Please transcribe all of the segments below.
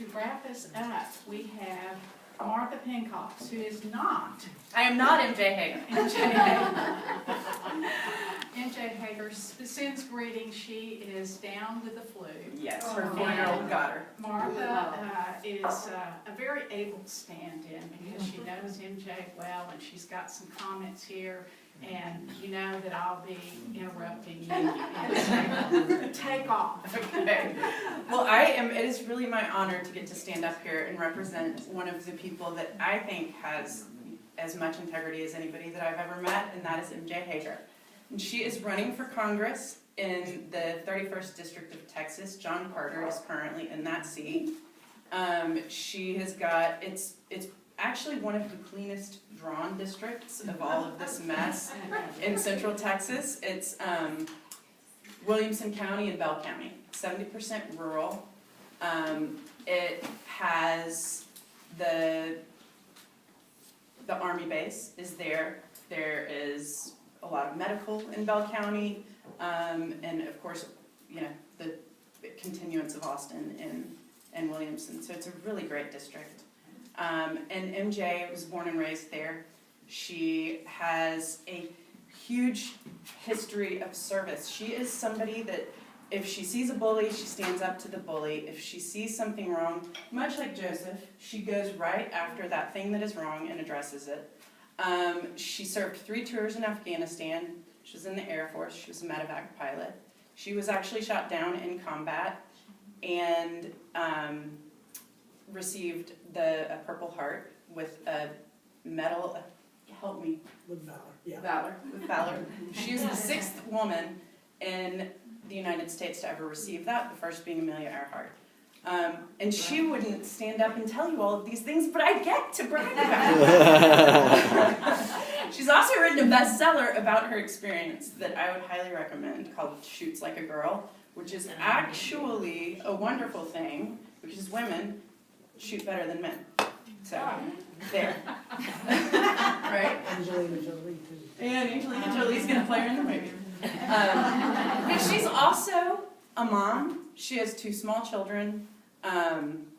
to wrap us up, we have Martha Pincoffs, who is not I am not MJ Hegar. MJ Hegar sends greetings. She is down with the flu. Yes, her 4-year-old got her. Martha is a very able stand-in because she knows MJ well, and she's got some comments here. And you know that I'll be interrupting you. And take off. Okay. Well, it is really my honor to get to stand up here and represent one of the people that I think has as much integrity as anybody that I've ever met, and that is MJ Hegar. And she is running for Congress in the 31st District of Texas. John Carter is currently in that seat. She has got, it's actually one of the cleanest drawn districts of all of this mess in Central Texas. It's Williamson County and Bell County, 70% rural. It has the Army base is there. There is a lot of medical in Bell County, and of course, you know, the continuance of Austin and Williamson. So it's a really great district. And MJ was born and raised there. She has a huge history of service. She is somebody that if she sees a bully, she stands up to the bully. If she sees something wrong, much like Joseph, she goes right after that thing that is wrong and addresses it. She served 3 tours in Afghanistan. She was in the Air Force. She was a medevac pilot. She was actually shot down in combat and received a Purple Heart with a medal. Help me. With valor, yeah. Valor. With valor. She was the 6th woman in the United States to ever receive that, the first being Amelia Earhart. And she wouldn't stand up and tell you all of these things, but I get to brag about it. She's also written a bestseller about her experience that I would highly recommend called Shoots Like a Girl, which is actually a wonderful thing because women shoot better than men. So, there. Right? Angelina Jolie, too. And Angelina Jolie's going to play her in the movie. But she's also a mom. She has 2 small children.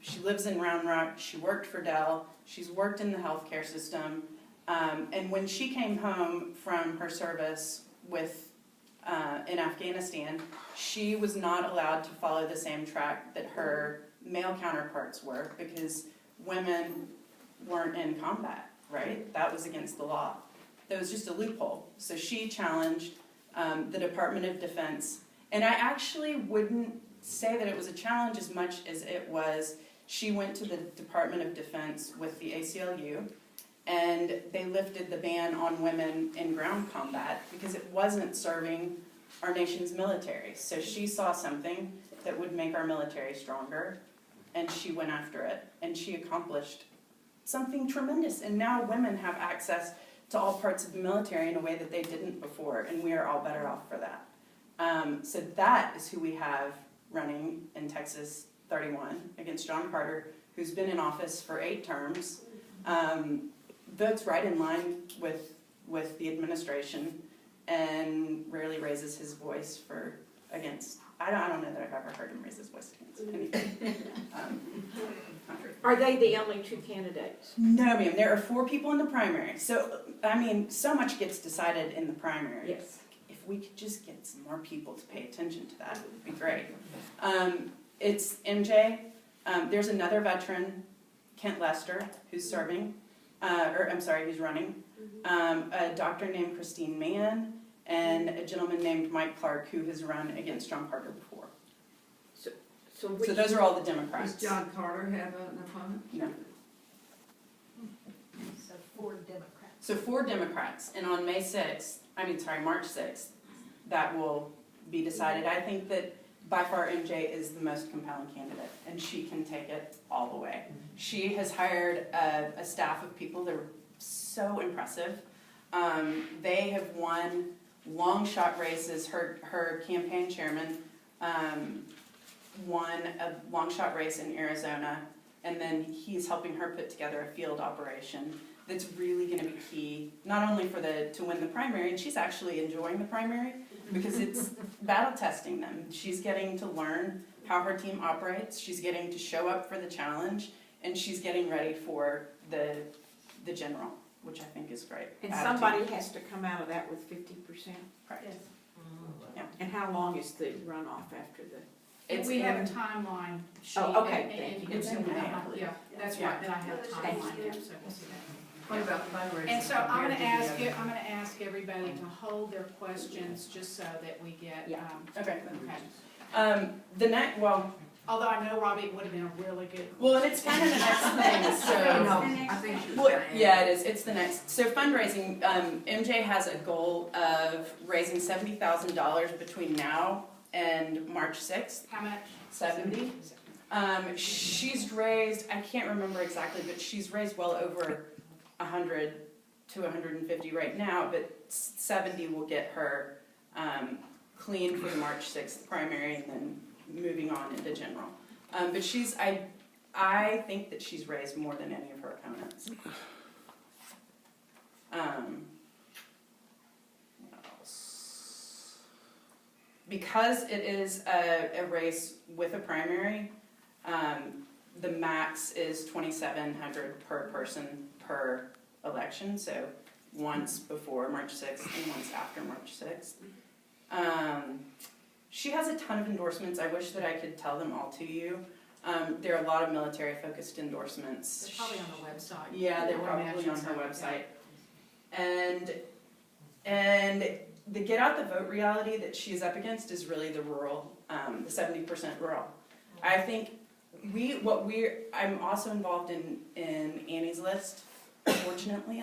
She lives in Round Rock. She worked for Dell. She's worked in the healthcare system. And when she came home from her service in Afghanistan, she was not allowed to follow the same track that her male counterparts were because women weren't in combat, right? That was against the law. That was just a loophole. So she challenged the Department of Defense. And I actually wouldn't say that it was a challenge as much as it was, she went to the Department of Defense with the ACLU, and they lifted the ban on women in ground combat because it wasn't serving our nation's military. So she saw something that would make our military stronger, and she went after it, and she accomplished something tremendous. And now women have access to all parts of the military in a way that they didn't before, and we are all better off for that. So that is who we have running in Texas 31 against John Carter, who's been in office for 8 terms, votes right in line with the administration, and rarely raises his voice against. I don't know that I've ever heard him raise his voice against anything. Are they the only 2 candidates? No, ma'am. There are 4 people in the primary. So, I mean, so much gets decided in the primary. Yes. If we could just get some more people to pay attention to that, it would be great. It's MJ. There's another veteran, Kent Lester, who's serving, who's running. A doctor named Christine Mann, and a gentleman named Mike Clark, who has run against John Carter before. So those are all the Democrats. Does John Carter have an opponent? No. So 4 Democrats. So 4 Democrats, and on March 6th, that will be decided. I think that by far MJ is the most compelling candidate, and she can take it all the way. She has hired a staff of people that are so impressive. They have won long shot races. Her campaign chairman won a long shot race in Arizona, and then he's helping her put together a field operation that's really going to be key, not only to win the primary, and she's actually enjoying the primary, because it's battle testing them. She's getting to learn how her team operates, she's getting to show up for the challenge, and she's getting ready for the general, which I think is great. And attitude. somebody has to come out of that with 50%. Correct. Yes. Yeah. And how long is the runoff after the? It's We have a in- timeline sheet. Oh, okay, and- thank and- you. It's in May, I believe. Yeah, that's Yeah. right, that I have a Thank timeline you. there, so we'll see that. What about fundraising? And so I'm compared gonna to the ask, other? everybody to hold their questions, just so that we get, Yeah. Okay. okay. The next, well, Although I know, Robbie, it would have been a really good. well, and it's kind of the next thing, so. No, I think she was Well, gonna yeah, add. it is. It's the next. So fundraising, MJ has a goal of raising $70,000 between now and March 6th. How much? 70. She's raised, I can't remember exactly, but she's raised well over 100 to 150 right now, but 70 will get her clean for the March 6th primary and then moving on into general. But I think that she's raised more than any of her opponents. What else? Because it is a race with a primary, the max is $2,700 per person per election, so once before March 6th and once after March 6th. She has a ton of endorsements. I wish that I could tell them all to you. There are a lot of military-focused endorsements. They're probably on the website. Yeah, they're I would probably imagine on her so, yeah. website. And the get out the vote reality that she's up against is really the rural, the 70% rural. I think I'm also involved in Annie's List. Fortunately,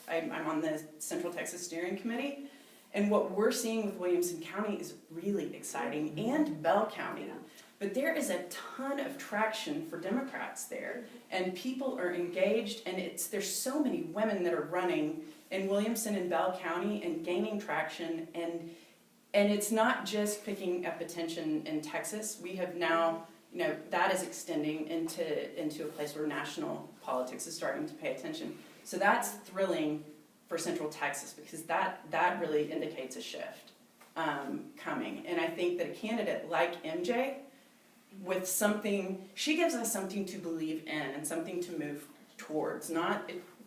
I'm on the Central Texas Steering Committee. And what we're seeing with Williamson County is really exciting, and Bell County. But there is a ton of traction for Democrats there, and people are engaged, and there's so many women that are running in Williamson and Bell County and gaining traction, and it's not just picking up attention in Texas. We have now, that is extending into a place where national politics is starting to pay attention. So that's thrilling for Central Texas, because that really indicates a shift coming. And I think that a candidate like MJ, with something, she gives us something to believe in and something to move towards.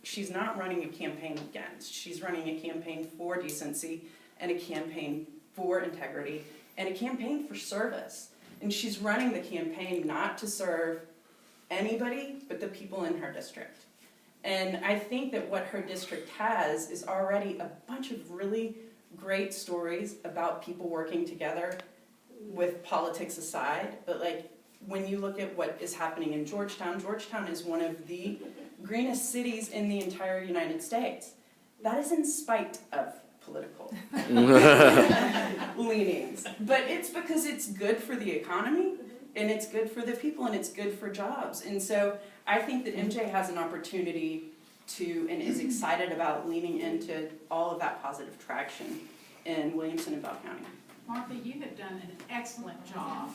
She's not running a campaign against. She's running a campaign for decency and a campaign for integrity and a campaign for service. And she's running the campaign not to serve anybody but the people in her district. And I think that what her district has is already a bunch of really great stories about people working together with politics aside. But when you look at what is happening in Georgetown, Georgetown is one of the greenest cities in the entire United States. That is in spite of political leanings. But it's because it's good for the economy, and it's good for the people, and it's good for jobs. And so I think that MJ has an opportunity and is excited about leaning into all of that positive traction in Williamson and Bell County. Martha, you have done an excellent job.